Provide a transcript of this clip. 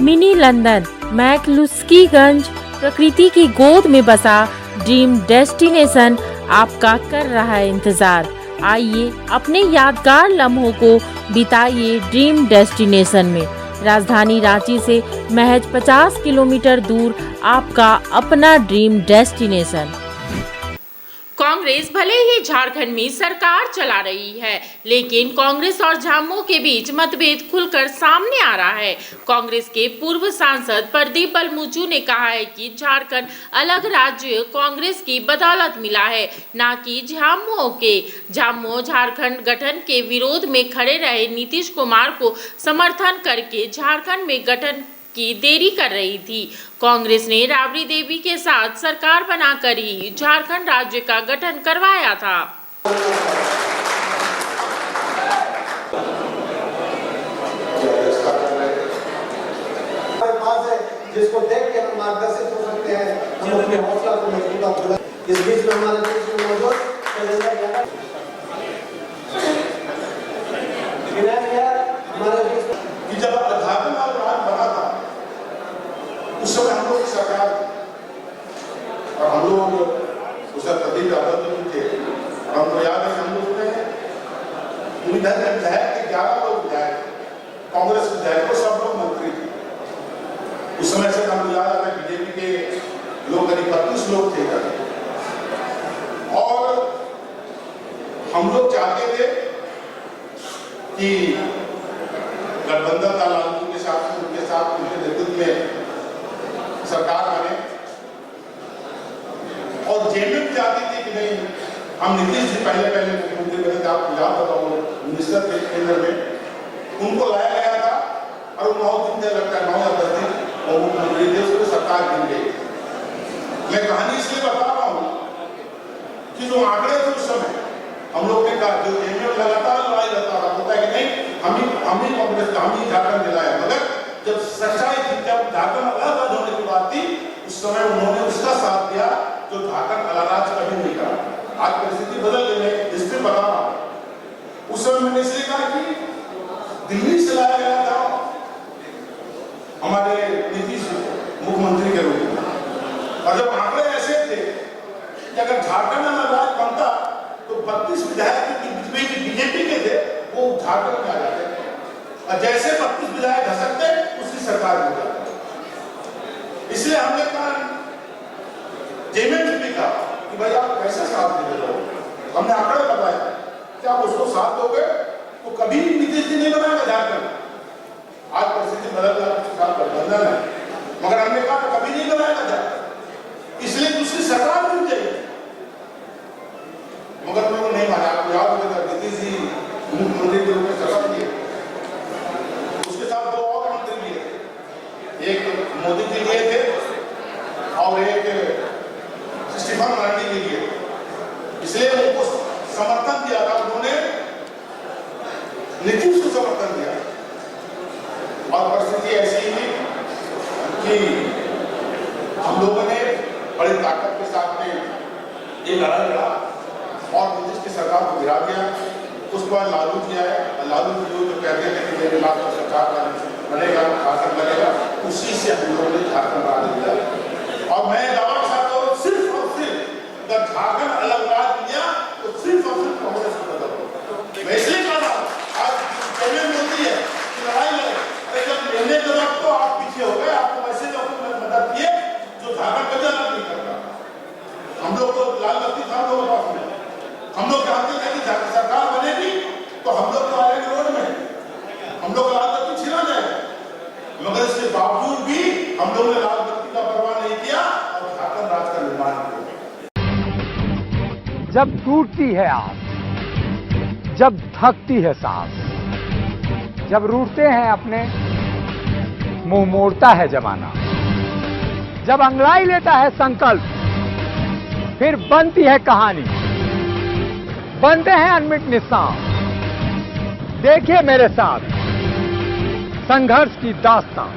Mini London McCluskieganj प्रकृति की गोद में बसा ड्रीम डेस्टिनेशन आपका कर रहा है इंतजार। आइए अपने यादगार लम्हों को बिताइए ड्रीम डेस्टिनेशन में। राजधानी रांची से महज 50 किलोमीटर दूर आपका अपना ड्रीम डेस्टिनेशन। कांग्रेस भले ही झारखंड में सरकार चला रही है, लेकिन कांग्रेस और झामुमो के बीच मतभेद खुलकर सामने आ रहा है। कांग्रेस के पूर्व सांसद प्रदीप बलमुचु ने कहा है कि झारखंड अलग राज्य कांग्रेस की बदौलत मिला है, न कि झामुमो के। झामुमो झारखंड गठन के विरोध में खड़े रहे नीतीश कुमार को समर्थन करके झारखंड में गठन की देरी कर रही थी। कांग्रेस ने राबड़ी देवी के साथ सरकार बनाकर ही झारखंड राज्य का गठन करवाया था। जिसको देख के हम मार्गदर्शित हो सकते हैं, हम अपने हौसला को मजबूत। इस बीच में हमारे देश में मौजूद जब झारखंड राज्य बना था उस समय हम लोग की सरकार और हम लोग उसका प्रदीप यादव जी थे। हमको याद है हम लोग ने विधायक के 11 लोग विधायक, कांग्रेस विधायक और सब लोग मंत्री थे। उस समय से हमको याद आता है बीजेपी के लोग करीब 32 लोग थे और हम लोग चाहते थे कि गठबंधन का लालू के साथ उनके नेतृत्व में सरकार बने और जेल चाहती थी कि नहीं, हम नीतीश जी पहले मुख्यमंत्री बने थे, आपको याद होगा मिनिस्टर के केंद्र में उनको लाया गया था और 9 दिन लगता है 9 या 10 दिन वो मुख्यमंत्री थे, उसको सरकार गिर गई। मैं कहानी इसलिए बता रहा हूँ कि जो आंकड़े थे उस समय हम लोग ने कहा जो जेल लगातार लड़ाई रहता था, होता है कि नहीं हम ही कांग्रेस हम ही झारखंड दिलाया, मगर जब सच्चाई थी, जब झारखंड अलग होने की बात थी उस समय उन्होंने उसका साथ दिया जो झारखंड अलग राज्य कभी नहीं करा। आज परिस्थिति बदल गई है, इसलिए बता रहा हूं। उस समय मैंने इसलिए कहा कि दिल्ली से लाया गया था हमारे नीतीश मुख्यमंत्री के रूप में, और जब आंकड़े ऐसे थे कि अगर झारखंड में राज्य बनता तो 32 विधायक बीजेपी के थे वो झारखंड में आ जाते और जैसे 32 विधायक धसकते उसी सरकार में जाते। इसलिए हमने कहा जेमेंट भी कहा कि भाई आप कैसे साथ दे रहे हो। हमने आंकड़े बताया कि आप उसको साथ दोगे तो कभी नीतीश जी नहीं बनाएगा झारखंड। आज परिस्थिति बदल गया, साथ गठबंधन है, मगर हमने कहा तो कभी नहीं बनाएगा झारखंड, इसलिए दूसरी सरकार बन जाएगी। मगर लोगों ने नहीं माना। आपको याद होगा नीतीश जी मुख्यमंत्री के रूप में शपथ लिए, उसके साथ 2 और मंत्री लिए थे, एक मोदी जी लिए थे और एक स्टीफन मरांडी के लिए। इसलिए उनको समर्थन दिया था, उन्होंने नीतीश को समर्थन दिया और परिस्थिति ऐसी ही कि हम लोगों ने बड़ी ताकत के साथ में ये लड़ाई लड़ा और नीतीश की सरकार को गिरा दिया। उसके बाद लालू जी आए, लालू जी जो कहते थे कि मेरे लाभ सरकार बनेगा, शासन लगेगा, उसी से हम लोगों ने झारखंड राज्य दिया। और मैं दावा के साथ कहूं सिर्फ और सिर्फ अगर झारखंड अलग राज्य दिया तो सिर्फ और सिर्फ कांग्रेस को बदल। मैं इसलिए कह रहा हूँ आज पेमेंट होती है कि लड़ाई लड़े, जब लेने के वक्त तो आप पीछे हो गए, आपको वैसे मदद किए जो झारखंड कभी अलग नहीं करता। हम लोग तो लाल बत्ती था लोगों के पास में, हम लोग जानते थे कि सरकार बनेगी तो हम लोग तो आएंगे रोड में, हम लोग लाल बत्ती छिना जाएगा, मगर इसके बावजूद भी हम लोगों ने लाल बत्ती का परवाह नहीं किया और झारखंड राज्य का निर्माण किया। जब टूटती है आस, जब थकती है सांस, जब रूठते हैं अपने मुंह मोड़ता है जमाना, जब अंगड़ाई लेता है संकल्प फिर बनती है कहानी, बनते हैं अनमिट निशान। देखिए मेरे साथ संघर्ष की दास्तां।